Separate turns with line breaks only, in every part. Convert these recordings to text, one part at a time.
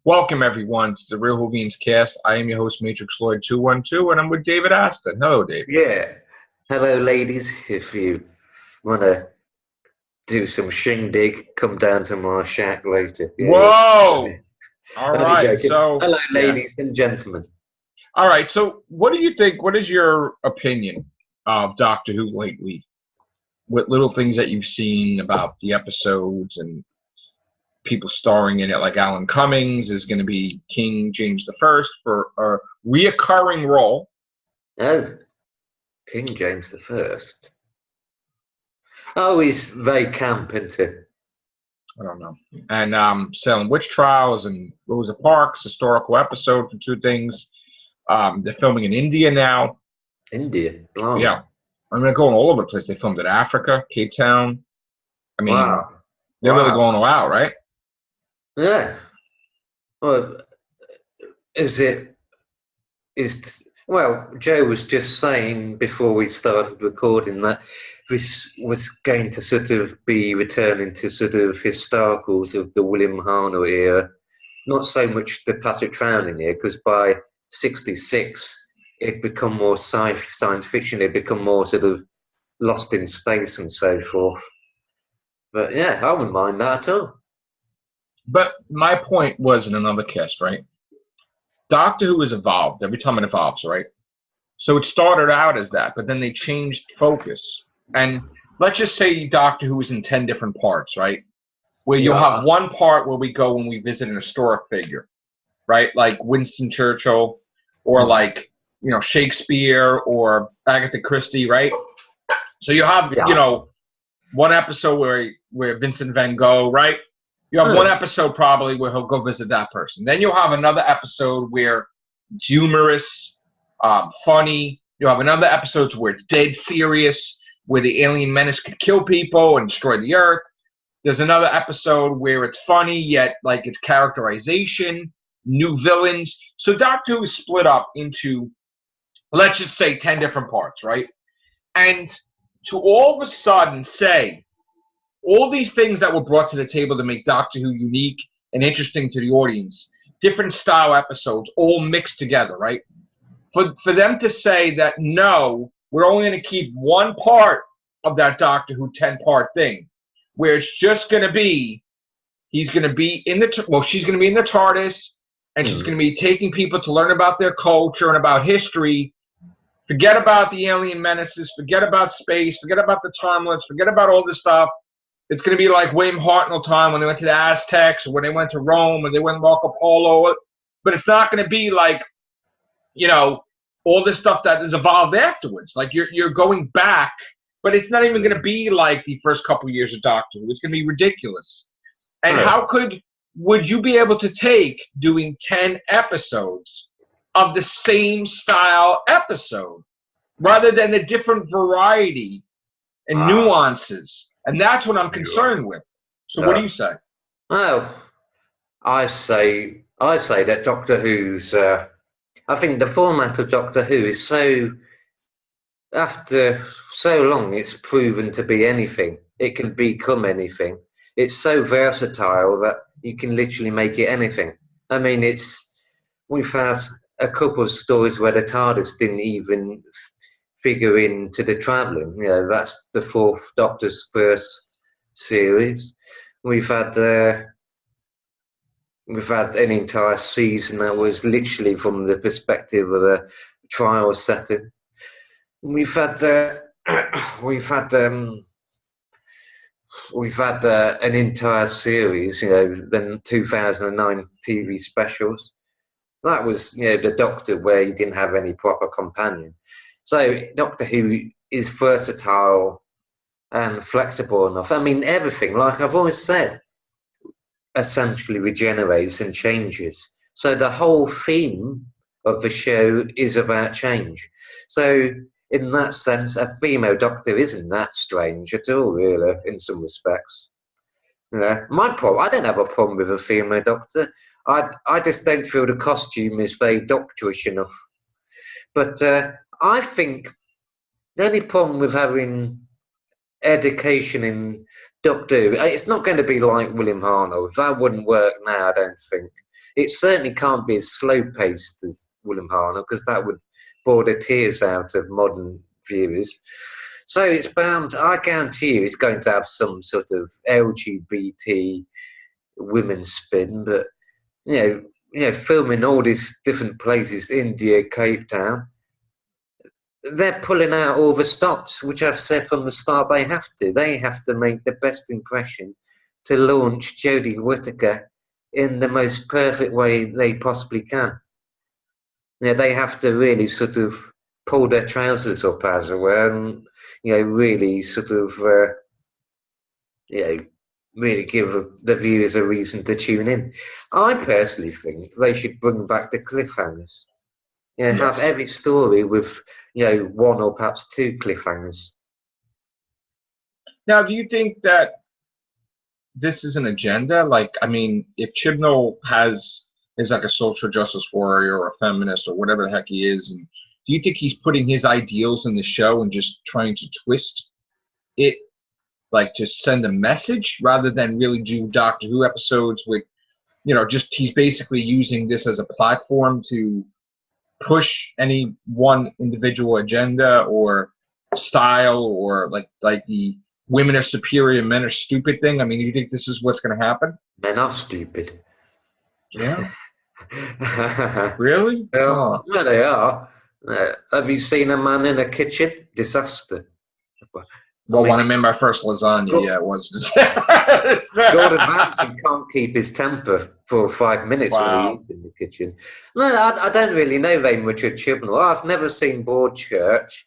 Welcome, everyone, to the Real Whovians cast. I am your host, Matrix Lloyd 212, and I'm with David Aston. Hello, Dave.
Yeah. Hello, ladies. If you want to do some shindig, come down to my shack later.
Whoa! All
Only
right,
joking.
so,
Hello,
yeah.
ladies and gentlemen.
All right, so what do you think? What is your opinion of Doctor Who lately? What little things that you've seen about the episodes and people starring in it, like Alan Cummings is going to be King James I for a reoccurring role.
Oh, King James the First. Oh, he's very camp, isn't he?
I don't know. And Salem Witch Trials and Rosa Parks, historical episode for two things. They're filming in India now.
India. Blimey.
Yeah. I mean, they're going all over the place. They filmed in Africa, Cape Town. I mean,
Wow.
they're really going all out, right?
Yeah. Well, well, Joe was just saying before we started recording that this was going to sort of be returning to sort of historicals of the William Hartnell era, not so much the Patrick Troughton era, because by 66 it'd become more science fiction, it'd become more sort of lost in space and so forth. But yeah, I wouldn't mind that at all.
But my point was in another cast, right? Doctor Who has evolved every time it evolves, right? So it started out as that, but then they changed focus. And let's just say Doctor Who is in 10 different parts, right? Where you'll have one part where we go when we visit an historic figure, right? Like Winston Churchill or like, Shakespeare or Agatha Christie, right? So you have, one episode where Vincent van Gogh, right? You have one episode probably where he'll go visit that person. Then you'll have another episode where it's humorous, funny. You'll have another episode where it's dead serious, where the alien menace could kill people and destroy the Earth. There's another episode where it's funny, yet like it's characterization, new villains. So Doctor Who is split up into, let's just say, 10 different parts, right? And to all of a sudden say, all these things that were brought to the table to make Doctor Who unique and interesting to the audience, different style episodes, all mixed together, right? For them to say that, no, we're only going to keep one part of that Doctor Who 10-part thing, where it's just going to be, she's going to be in the TARDIS, and she's going to be taking people to learn about their culture and about history. Forget about the alien menaces, forget about space, forget about the timeless, forget about all this stuff. It's going to be like William Hartnell time when they went to the Aztecs or when they went to Rome or they went to Marco Polo. But it's not going to be like, all this stuff that has evolved afterwards. Like you're going back, but it's not even going to be like the first couple of years of Doctor Who. It's going to be ridiculous. And would you be able to take doing 10 episodes of the same style episode rather than a different variety and nuances? And that's what I'm concerned with. So what do you say?
Well, I say that Doctor Who's, I think the format of Doctor Who is after so long, it's proven to be anything. It can become anything. It's so versatile that you can literally make it anything. I mean, we've had a couple of stories where the TARDIS didn't even figure into the travelling. That's the Fourth Doctor's first series. We've had an entire season that was literally from the perspective of a trial setting. We've had an entire series, the 2009 TV specials. That was, the Doctor where he didn't have any proper companion. So Doctor Who is versatile and flexible enough. I mean, everything, like I've always said, essentially regenerates and changes. So the whole theme of the show is about change. So in that sense, a female Doctor isn't that strange at all, really, in some respects. My problem, I don't have a problem with a female Doctor. I just don't feel the costume is very doctorish enough. But I think the only problem with having education in Doctor Who. It's not going to be like William Hartnell. That wouldn't work now, I don't think. It certainly can't be as slow-paced as William Hartnell, because that would bore the tears out of modern viewers. So it's bound, I guarantee you, it's going to have some sort of LGBT women spin, but, filming all these different places, India, Cape Town, they're pulling out all the stops, which I've said from the start they have to. They have to make the best impression to launch Jodie Whittaker in the most perfect way they possibly can. They have to really sort of pull their trousers up, as it were, and, really sort of, really give the viewers a reason to tune in. I personally think they should bring back the cliffhangers. Have every story with, one or perhaps two cliffhangers.
Now, do you think that this is an agenda? Like, I mean, if Chibnall is like a social justice warrior or a feminist or whatever the heck he is, and do you think he's putting his ideals in the show and just trying to twist it, like to send a message rather than really do Doctor Who episodes with, just he's basically using this as a platform to push any one individual agenda or style, or like the women are superior, men are stupid thing? I mean, do you think this is what's going to happen?
Men are stupid.
Yeah. Really?
Yeah, they are. Have you seen a man in a kitchen? Disaster.
Well, when I made my first lasagna, yeah, it was.
Gordon Ramsay can't keep his temper for 5 minutes when he eats in the kitchen. No, I don't really know very much of Chibnall. I've never seen Broadchurch.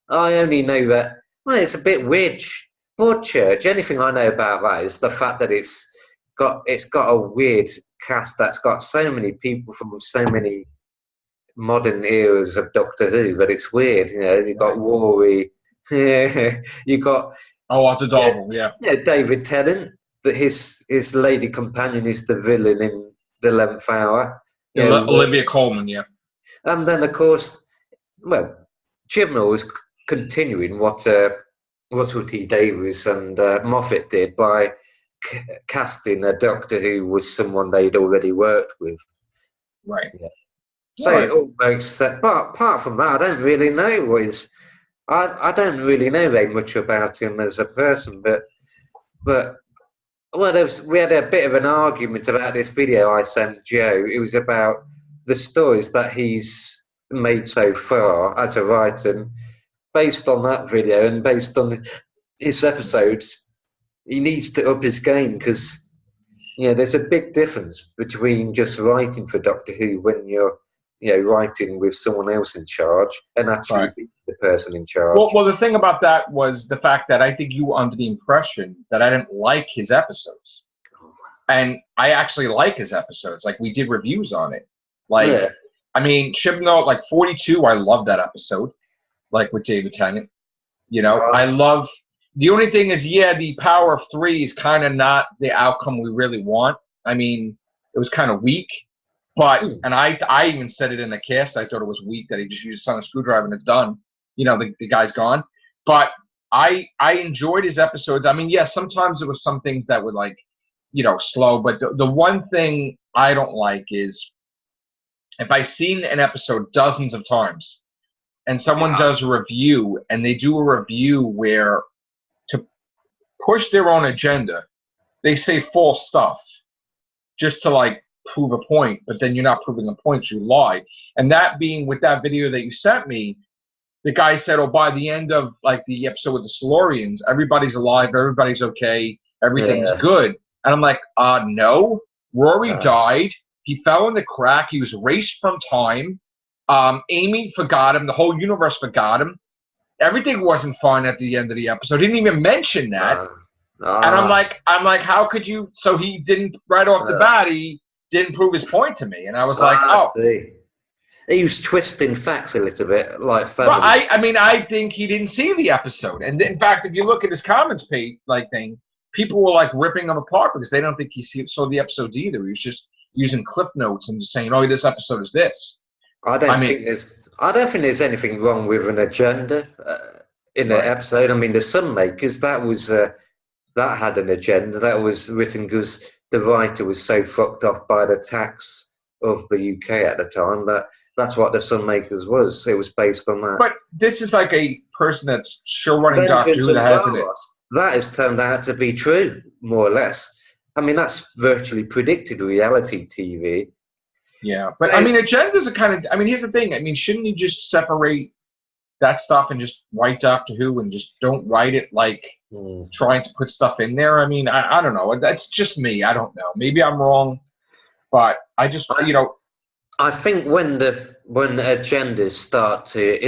I only know that, it's a bit weird. Broadchurch, anything I know about that is the fact that it's got a weird cast that's got so many people from so many modern eras of Doctor Who that it's weird. You've got Rory. You got
Arthur Darvill,
David Tennant, that his lady companion is the villain in The 11th Hour.
Olivia Colman,
and then of course, Chibnall is continuing what Russell T Davies and Moffat did by casting a Doctor Who was someone they'd already worked with.
Right.
Yeah. So it all makes sense. But apart from that, I don't really know what is. I don't really know very much about him as a person, but we had a bit of an argument about this video I sent Joe. It was about the stories that he's made so far as a writer. And based on that video and based on his episodes, he needs to up his game, because there's a big difference between just writing for Doctor Who when you're writing with someone else in charge and actually being the person in charge.
Well, the thing about that was the fact that I think you were under the impression that I didn't like his episodes. And I actually like his episodes. Like, we did reviews on it. I mean, Chibnall, like 42, I love that episode, like with David Tennant. I love, the only thing is, the power of 3 is kind of not the outcome we really want. I mean, it was kind of weak. But, and I even said it in the cast, I thought it was weak that he just used a sonic screwdriver and it's done. The guy's gone. But I enjoyed his episodes. I mean, sometimes there were some things that were like, slow. But the one thing I don't like is if I've seen an episode dozens of times and someone does a review and they do a review where to push their own agenda, they say false stuff just to prove a point, but then you're not proving a point, you lie. And that being with that video that you sent me, the guy said, by the end of the episode with the Silurians, everybody's alive, everybody's okay, everything's good. And I'm like, no, Rory died, he fell in the crack, he was erased from time, Amy forgot him, the whole universe forgot him, everything wasn't fine at the end of the episode, didn't even mention that. And I'm like, how could you? So he didn't, right off the bat, he didn't prove his point to me, and I was like,
see. He was twisting facts a little bit, like.
But I think he didn't see the episode, and in fact, if you look at his comments page, thing, people were ripping him apart because they don't think he saw the episodes either. He was just using clip notes and just saying, this episode is this.
I don't think there's anything wrong with an agenda. in the
Right.
episode. I mean, the Sunmakers, that had an agenda. That was written because the writer was so fucked off by the tax of the UK at the time that that's what the Sunmakers was. It was based on that.
But this is like a person that's sure running Doctor
Vengeance
Who that
on
hasn't it.
Varos. That has turned out to be true, more or less. I mean, that's virtually predicted reality TV.
Yeah, but
So,
I mean, agendas are kind of. I mean, here's the thing. I mean, shouldn't you just separate that stuff and just write Doctor Who and just don't write it like trying to put stuff in there? I mean, I don't know. That's just me. I don't know. Maybe I'm wrong, but I just
I think when the agendas start to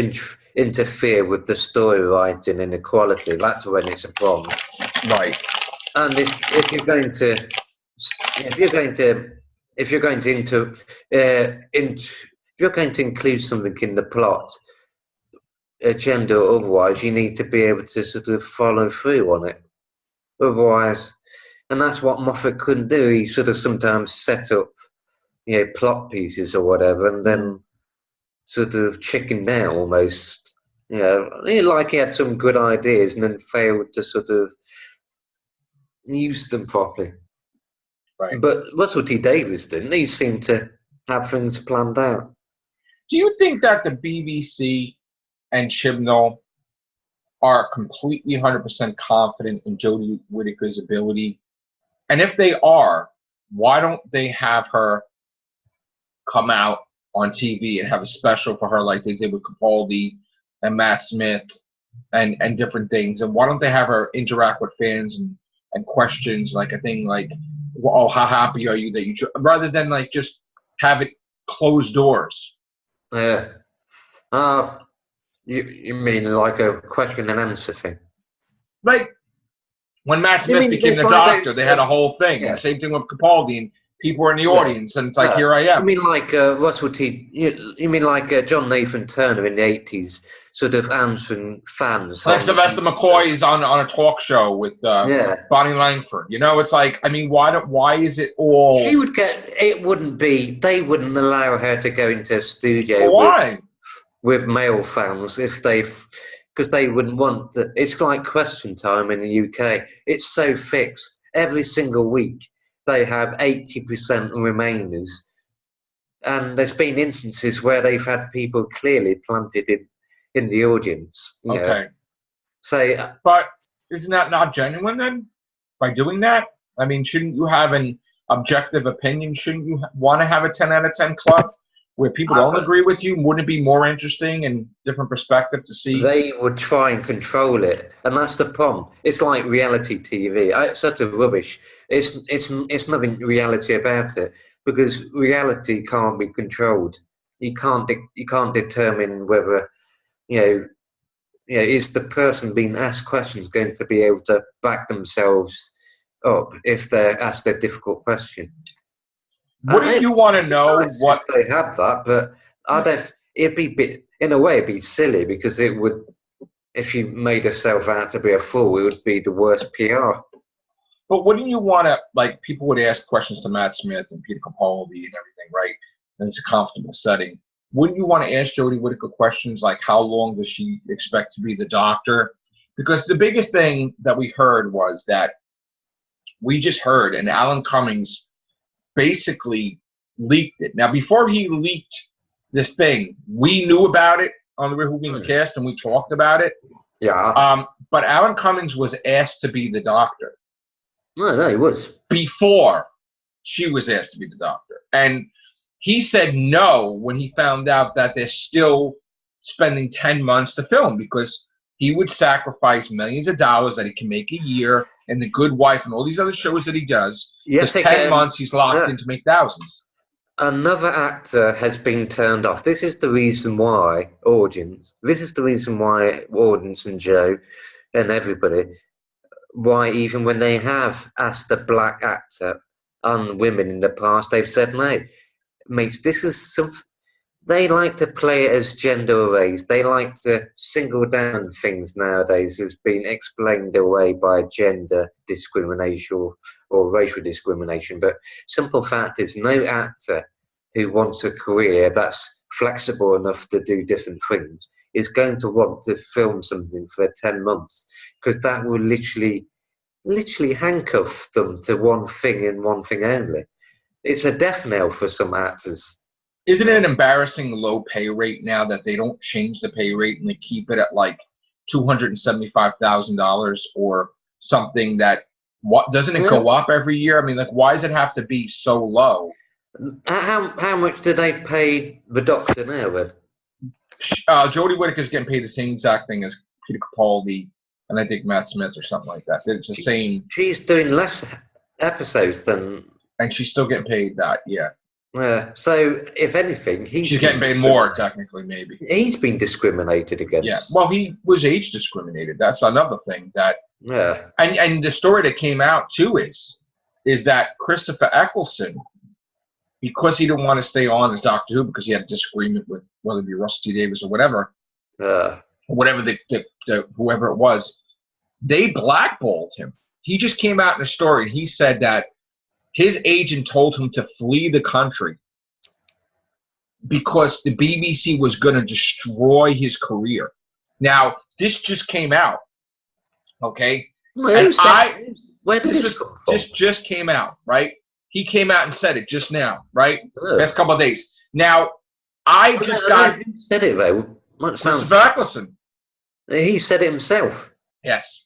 interfere with the story writing and equality, that's when it's a problem.
Right.
And if you're going to include something in the plot, agenda or otherwise, you need to be able to sort of follow through on it. Otherwise, and that's what Moffat couldn't do. He sort of sometimes set up, plot pieces or whatever, and then sort of chickened out almost. Like he had some good ideas and then failed to sort of use them properly.
Right.
But Russell T Davies didn't. He seemed to have things planned out.
Do you think that the BBC and Chibnall are completely 100% confident in Jodie Whittaker's ability? And if they are, why don't they have her come out on TV and have a special for her like they did with Capaldi and Matt Smith and different things? And why don't they have her interact with fans and questions like a thing like, oh, how happy are you that you rather than like just have it closed doors?
Yeah. You mean like a question and answer thing?
Like when Matt Smith became the Doctor, they had a whole thing.
Yeah.
And the same thing with Capaldi, and people were in the audience, and it's like, here I am.
You mean like Russell T? You mean like John Nathan Turner in the 80s, sort of answering fans?
Like Sylvester McCoy is on a talk show with Bonnie Langford. It's like, I mean, why is it all?
She would get. It wouldn't be. They wouldn't allow her to go into a studio.
Why?
With male fans because they wouldn't want the. It's like Question Time in the UK. It's so fixed. Every single week they have 80% remainers, and there's been instances where they've had people clearly planted in the audience.
Okay.
So,
but isn't that not genuine then? By doing that, I mean, shouldn't you have an objective opinion? Shouldn't you want to have a 10 out of 10 club? Where people don't agree with you, wouldn't it be more interesting and different perspective to see?
They would try and control it, and that's the problem. It's like reality TV. It's such a rubbish. It's nothing reality about it because reality can't be controlled. You can't determine whether is the person being asked questions going to be able to back themselves up if they're asked a difficult question.
Wouldn't you want to know what
they have that? But it'd be in a way it'd be silly because it would, if you made yourself out to be a fool, it would be the worst PR.
But wouldn't you want to, like, people would ask questions to Matt Smith and Peter Capaldi and everything, right? And it's a comfortable setting. Wouldn't you want to ask Jodie Whittaker questions like how long does she expect to be the Doctor? Because the biggest thing that we heard was that we just heard, and Alan Cummings basically leaked it. Now, before he leaked this thing, we knew about it on the Whovians cast, and we talked about it.
Yeah.
But Alan Cummings was asked to be the Doctor.
No, he was.
Before she was asked to be the Doctor. And he said no when he found out that they're still spending 10 months to film because he would sacrifice millions of dollars that he can make a year and The Good Wife and all these other shows that he does. Because 10 months he's locked in to make thousands.
Another actor has been turned off. This is the reason why audience and Joe and everybody, why even when they have asked a black actor and women in the past, they've said no. Mates, this is some. They like to play it as gender arrays. They like to single down things nowadays as being explained away by gender discrimination or racial discrimination. But simple fact is, no actor who wants a career that's flexible enough to do different things is going to want to film something for 10 months, because that will literally handcuff them to one thing and one thing only. It's a death knell for some actors.
Isn't it an embarrassing low pay rate now that they don't change the pay rate and they keep it at like $275,000 or something? That what doesn't it go up every year? I mean, like, why does it have to be so low?
How much do they pay the Doctor now then?
Jodie Whittaker's getting paid the same exact thing as Peter Capaldi and I think Matt Smith or something like that. It's the same.
She's doing less episodes than,
and she's still getting paid that. Yeah.
So if anything,
she's getting paid more technically, maybe.
He's been discriminated against.
Yeah. Well, he was age discriminated. That's another thing that.
Yeah.
And the story that came out too is that Christopher Eccleston, because he didn't want to stay on as Doctor Who because he had a disagreement with whether it be Russell T Davies or whatever, whatever the whoever it was, they blackballed him. He just came out in a story and he said that his agent told him to flee the country because the BBC was going to destroy his career. Now, this just came out, okay?
Where did this come from?
Just came out, right? He came out and said it just now, right? Last couple of days. Now, I just got...
Who said it, though?
Christopher Eccleston.
He said it himself.
Yes.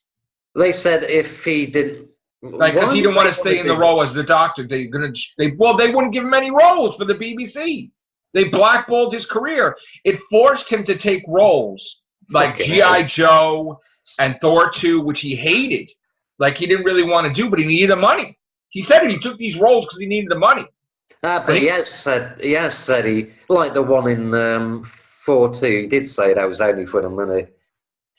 They said if he didn't...
Like, because he didn't want to stay in the role as the Doctor. They wouldn't give him any roles for the BBC. They blackballed his career. It forced him to take roles like G.I. Joe and Thor 2, which he hated. Like, he didn't really want to do, but he needed the money. He said it. He took these roles because he needed the money.
But he has said he, like the one in 4-2, he did say that was only for the money.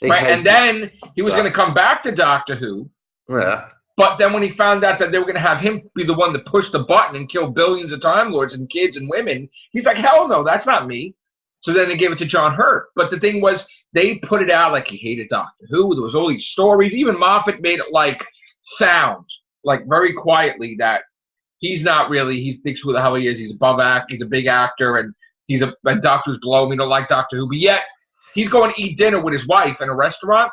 Right, and then he was going to come back to Doctor Who.
Yeah.
But then when he found out that they were going to have him be the one to push the button and kill billions of Time Lords and kids and women, he's like, hell no, that's not me. So then they gave it to John Hurt. But the thing was, they put it out like he hated Doctor Who. There was all these stories. Even Moffat made it like sound, like very quietly, that he's not really, he thinks who the hell he is. He's above act. He's a big actor, and he's a Doctor Who's below him. He don't like Doctor Who. But yet, he's going to eat dinner with his wife in a restaurant.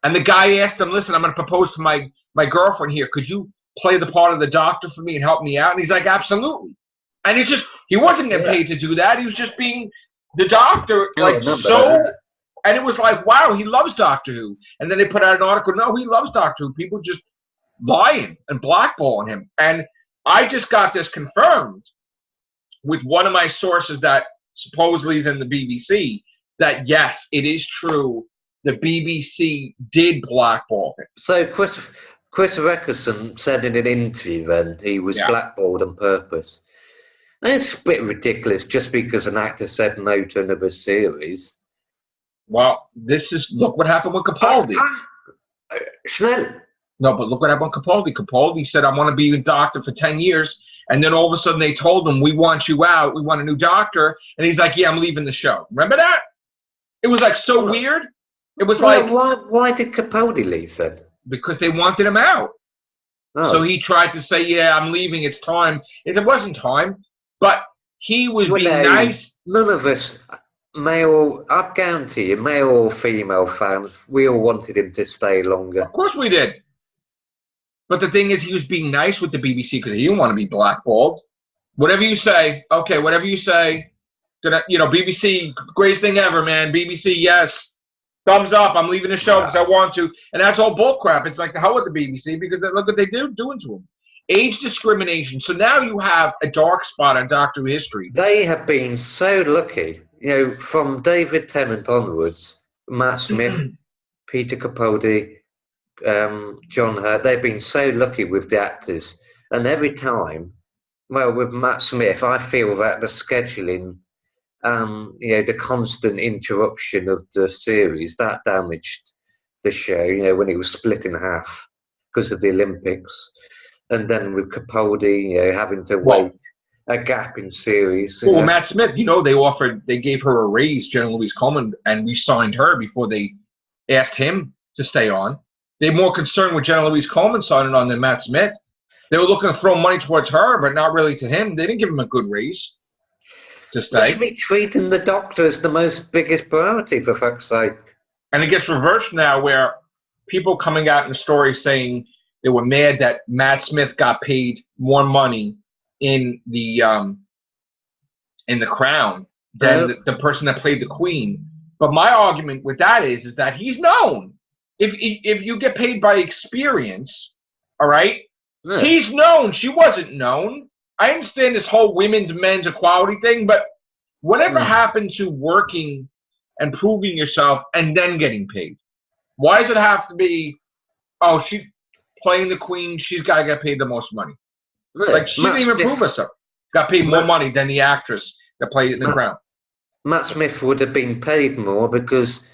And the guy asked him, listen, I'm going to propose to my girlfriend here. Could you play the part of the Doctor for me and help me out? And he's like, absolutely. And it's just, he wasn't getting paid to do that. He was just being the Doctor, like, and it was like, wow, he loves Doctor Who. And then they put out an article, no, he loves Doctor Who. People just lying and blackballing him. And I just got this confirmed with one of my sources that supposedly is in the BBC, that yes, it is true. The BBC did blackball him.
So Christopher Eccleston said in an interview then he was blackballed on purpose. And it's a bit ridiculous just because an actor said no to another series.
Well, look what happened with Capaldi.
Schnell.
No, but look what happened with Capaldi. Capaldi said, I want to be a doctor for 10 years. And then all of a sudden they told him, we want you out. We want a new doctor. And he's like, yeah, I'm leaving the show. Remember that? It was like so weird. It was like,
why did Capaldi leave then?
Because they wanted him out. So he tried to say, yeah, I'm leaving. It's time. It wasn't time, but he was being nice.
None of us, male, I guarantee you, male or female fans, we all wanted him to stay longer.
Of course we did. But the thing is, he was being nice with the BBC because he didn't want to be blackballed. Whatever you say, okay, whatever you say. BBC, greatest thing ever, man. BBC, yes. Thumbs up, I'm leaving the show because I want to. And that's all bullcrap. It's like the hell with the BBC because look what they doing to him. Age discrimination. So now you have a dark spot on Doctor Who history.
They have been so lucky, from David Tennant onwards, Matt Smith, Peter Capaldi, John Hurt, they've been so lucky with the actors. And every time, with Matt Smith, I feel that the scheduling, the constant interruption of the series, that damaged the show, when it was split in half because of the Olympics. And then with Capaldi, having to wait a gap in series.
Well, Matt Smith, they gave her a raise, Jenna Louise Coleman, and we signed her before they asked him to stay on. They're more concerned with Jenna Louise Coleman signing on than Matt Smith. They were looking to throw money towards her, but not really to him. They didn't give him a good raise. to
They
stay.
should be treating the doctor as the most biggest priority, for fuck's sake.
And it gets reversed now where people coming out in the story saying they were mad that Matt Smith got paid more money in the Crown than the person that played the Queen. But my argument with that is that he's known. If you get paid by experience, all right,
Yeah.
he's known. She wasn't known. I understand this whole women's men's equality thing, but whatever happened to working and proving yourself and then getting paid? Why does it have to be, oh, she's playing the Queen, she's got to get paid the most money?
Yeah.
Like, she didn't even prove herself. Got paid more money than the actress that played in the Crown.
Matt Smith would have been paid more because,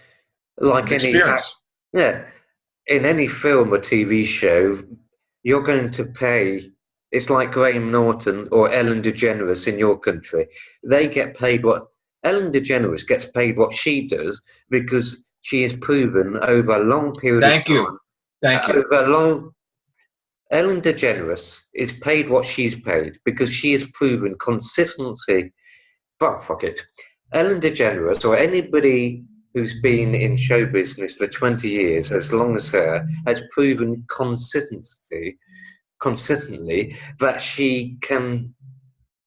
like in any film or TV show, you're going to pay. It's like Graham Norton or Ellen DeGeneres in your country. They get paid what Ellen DeGeneres gets paid what she does because she has proven over a long period of time. Thank you. Ellen DeGeneres is paid what she's paid because she has proven consistency. But fuck it. Ellen DeGeneres or anybody who's been in show business for 20 years, as long as her, has proven consistently that she can,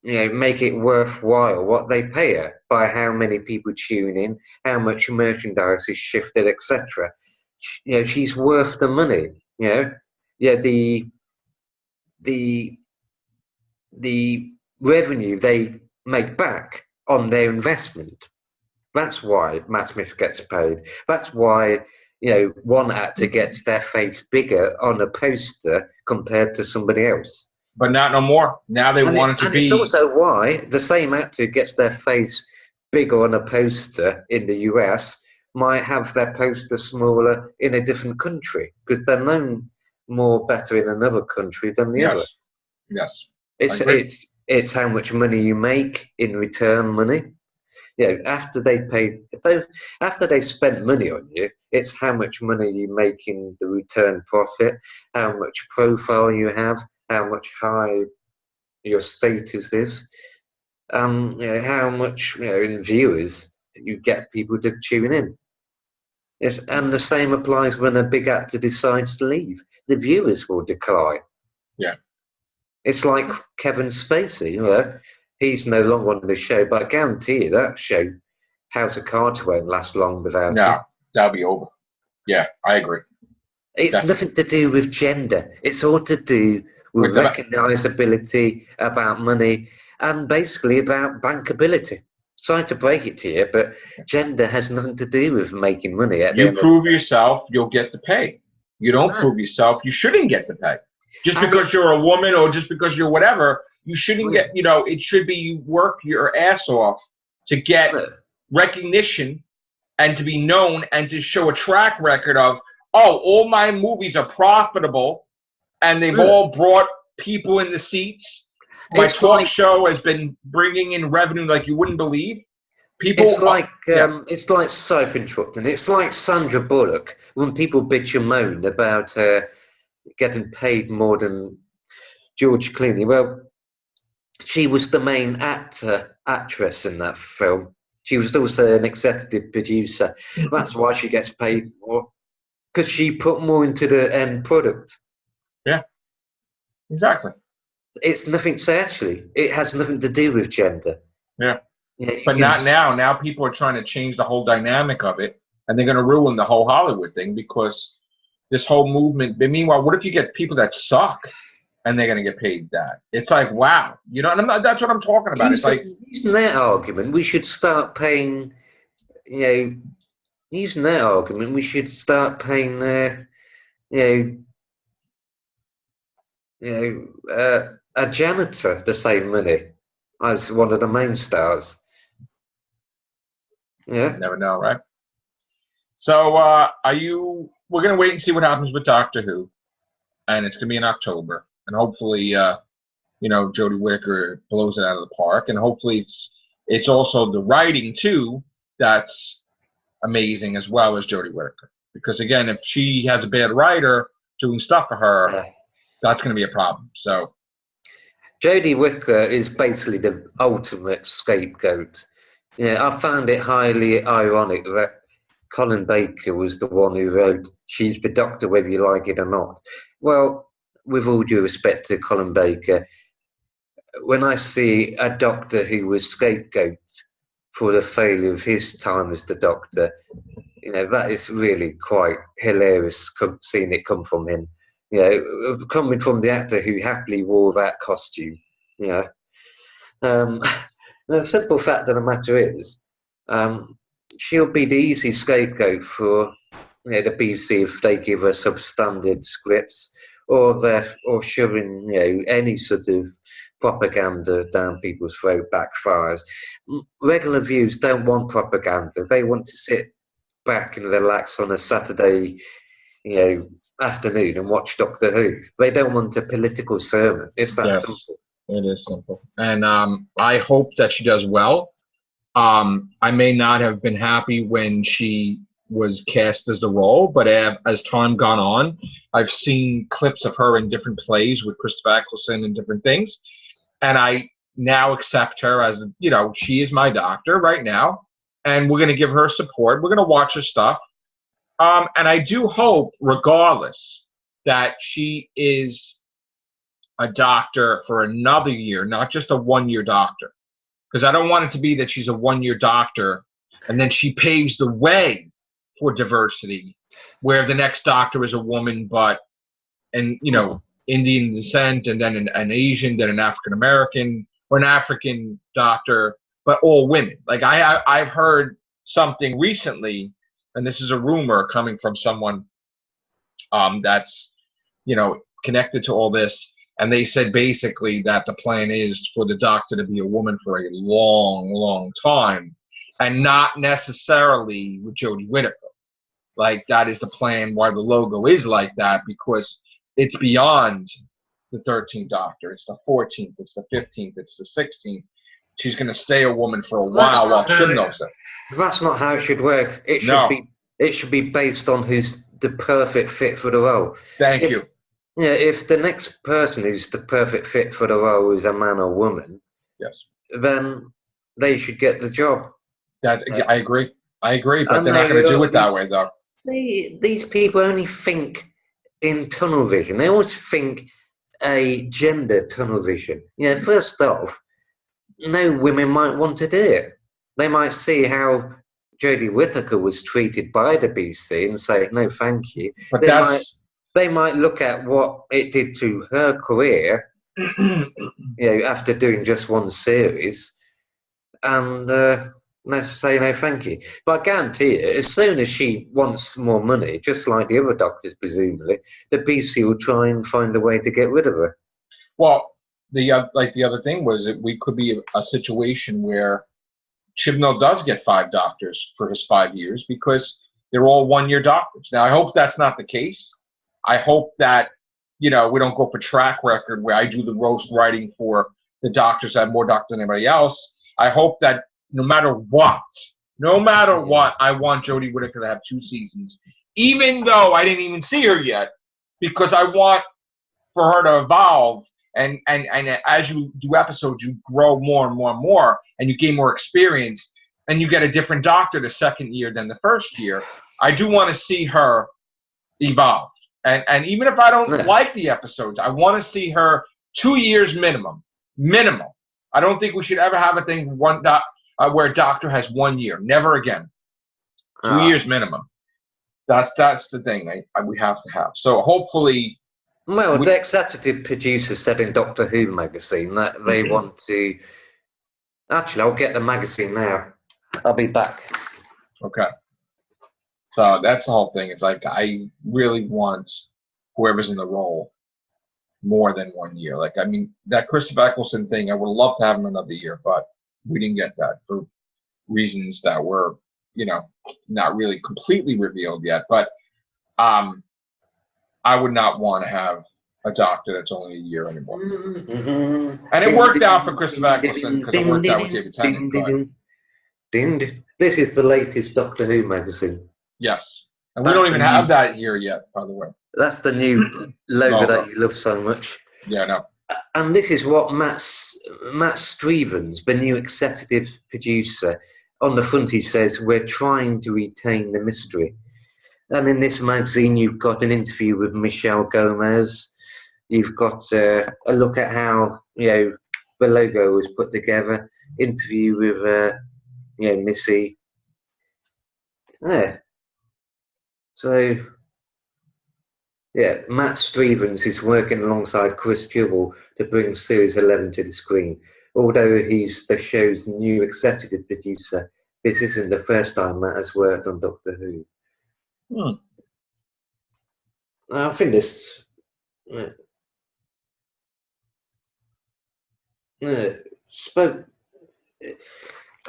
make it worthwhile what they pay her by how many people tune in, how much merchandise is shifted, etc. She's worth the money. The revenue they make back on their investment. That's why Matt Smith gets paid. That's why one actor gets their face bigger on a poster compared to somebody else.
But not no more. Now they want it to be.
And it's also why the same actor gets their face bigger on a poster in the US might have their poster smaller in a different country because they're known better in another country than the other.
Yes.
It's how much money you make in return money. After they spent money on you, it's how much money you make in the return profit, how much profile you have, how much high your status is, how much in viewers you get people to tune in. Yes, and the same applies when a big actor decides to leave. The viewers will decline.
Yeah.
It's like Kevin Spacey, he's no longer on the show, but I guarantee you that show, House of Cards, won't last long without him.
No, that'll be over. Yeah, I agree.
It's nothing to do with gender. It's all to do with recognisability, about money, and basically about bankability. Sorry to break it to you, but gender has nothing to do with making money.
You prove yourself, you'll get the pay. You don't prove yourself, you shouldn't get the pay. Just because you're a woman or just because you're whatever, you shouldn't get, it should be you work your ass off to get recognition and to be known and to show a track record of, all my movies are profitable and they've all brought people in the seats. My talk show has been bringing in revenue like you wouldn't believe.
It's like sorry for interrupting. It's like Sandra Bullock when people bitch and moan about getting paid more than George Clooney. Well, she was the main actress in that film. She was also an executive producer. That's why she gets paid more, because she put more into the end product.
Yeah, exactly.
It's nothing. So actually, it has nothing to do with gender.
Yeah. But not now. Now people are trying to change the whole dynamic of it, and they're going to ruin the whole Hollywood thing because this whole movement. But meanwhile, what if you get people that suck and they're going to get paid that? It's like, wow. And that's what I'm talking about. It's like
using that argument, we should start paying. Using that argument, we should start paying. A janitor the same money as one of the main stars. Yeah.
You never know, right? So we're going to wait and see what happens with Doctor Who. And it's going to be in October. And hopefully, Jodie Whittaker blows it out of the park. And hopefully it's also the writing, too, that's amazing as well as Jodie Whittaker. Because, again, if she has a bad writer doing stuff for her, that's going to be a problem. So
Jodie Whittaker is basically the ultimate scapegoat. Yeah, I found it highly ironic that Colin Baker was the one who wrote "She's the Doctor, whether you like it or not." Well, with all due respect to Colin Baker, when I see a Doctor who was scapegoat for the failure of his time as the Doctor, that is really quite hilarious seeing it come from him. Coming from the actor who happily wore that costume. The simple fact of the matter is, she'll be the easy scapegoat for the BBC if they give her substandard scripts, or shoving any sort of propaganda down people's throat backfires. Regular viewers don't want propaganda; they want to sit back and relax on a Saturday afternoon and watch Doctor Who. They don't want a political sermon. It's that simple.
It is simple. And I hope that she does well. I may not have been happy when she was cast as the role, but as time gone on, I've seen clips of her in different plays with Christopher Eccleston and different things, and I now accept her as, she is my Doctor right now, and we're going to give her support. We're going to watch her stuff. And I do hope, regardless, that she is a Doctor for another year, not just a one-year Doctor. Because I don't want it to be that she's a one-year Doctor and then she paves the way for diversity, where the next Doctor is a woman, Indian descent, and then an Asian, then an African American, or an African Doctor, but all women. Like I've heard something recently, and this is a rumor coming from someone that's connected to all this. And they said basically that the plan is for the Doctor to be a woman for a long, long time, and not necessarily with Jodie Whittaker. Like, that is the plan why the logo is like that, because it's beyond the 13th Doctor. It's the 14th, it's the 15th, it's the 16th. She's going to stay a woman for a while she knows it.
That's not how it should work. It should be based on who's the perfect fit for the role.
Thank you.
Yeah, if the next person who's the perfect fit for the role is a man or woman,
yes,
then they should get the job.
I agree, but they're not going to do it that way, though.
These people only think in tunnel vision. They always think a gender tunnel vision. First off, no women might want to do it. They might see how Jodie Whittaker was treated by the BBC and say, no, thank you. But they might look at what it did to her career, after doing just one series, and say no, thank you. But I guarantee you, as soon as she wants more money, just like the other Doctors, presumably, the BBC will try and find a way to get rid of her.
Well, the other thing was that we could be a situation where Chibnall does get 5 Doctors for his 5 years because they're all one-year Doctors. Now, I hope that's not the case. I hope that, we don't go for track record where I do the roast writing for the Doctors that have more Doctors than anybody else. I hope that no matter what, I want Jodie Whittaker to have 2 seasons, even though I didn't even see her yet, because I want for her to evolve. And as you do episodes, you grow more and more and more, and you gain more experience, and you get a different Doctor the second year than the first year. I do want to see her evolve. And even if I don't like the episodes, I want to see her 2 years minimum. Minimum. I don't think we should ever have a thing where a Doctor has 1 year. Never again. 2 years minimum. That's the thing we have to have. So hopefully.
Well, the executive producer said in Doctor Who magazine that they want to. Actually, I'll get the magazine now. I'll be back.
Okay. So that's the whole thing. It's like, I really want whoever's in the role more than 1 year. Like, I mean, that Christopher Eccleston thing, I would love to have him another year, but we didn't get that for reasons that were, not really completely revealed yet. But I would not want to have a Doctor that's only a year anymore. And it worked out for Christopher Eccleston because it worked out with David Tennant.
This is the latest Doctor Who magazine.
Yes. And we don't even have that here yet, by the way.
That's the new logo that you love so much.
Yeah, I know.
and this is what Matt Stevens, the new executive producer, on the front he says, "We're trying to retain the mystery." And in this magazine, you've got an interview with Michelle Gomez. You've got a look at how the logo was put together. Interview with Missy. Yeah. So Matt Stevens is working alongside Chris Jewell to bring Series 11 to the screen. Although he's the show's new executive producer, this isn't the first time Matt has worked on Doctor Who. I think this.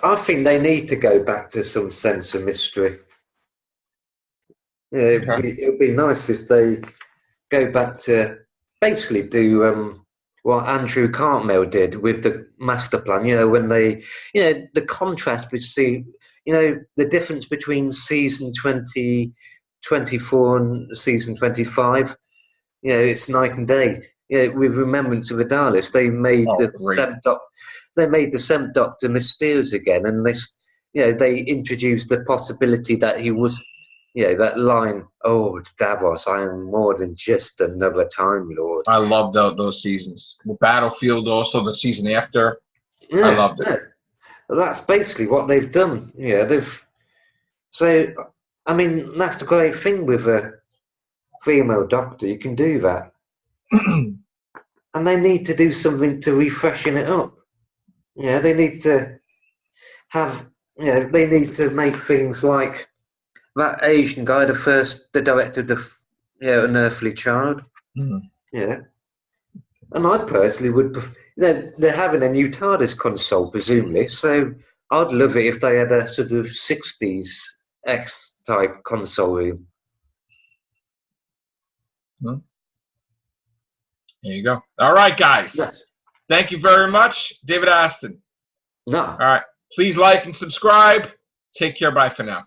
I think they need to go back to some sense of mystery. It would be nice if they go back to basically do what Andrew Cartmel did with the master plan. When they, the contrast between, the difference between season 2024 and season 25. It's night and day. With Remembrance of the Daleks, they made the Seventh Doctor mysterious again, and they introduced the possibility that he was. That line, "Oh, Davos, I am more than just another Time Lord."
I loved those seasons. Battlefield, also the season after. I loved it.
That's basically what they've done. So, I mean, that's the great thing with a female Doctor. You can do that. And they need to do something to refreshen it up. They need to have, they need to make things like that Asian guy, the director of the Unearthly Child. And I personally would. They're having a new TARDIS console, presumably. So I'd love it if they had a sort of 60s X type console room.
There you go. All right, guys.
Yes.
Thank you very much, David Aston.
No.
All right. Please like and subscribe. Take care. Bye for now.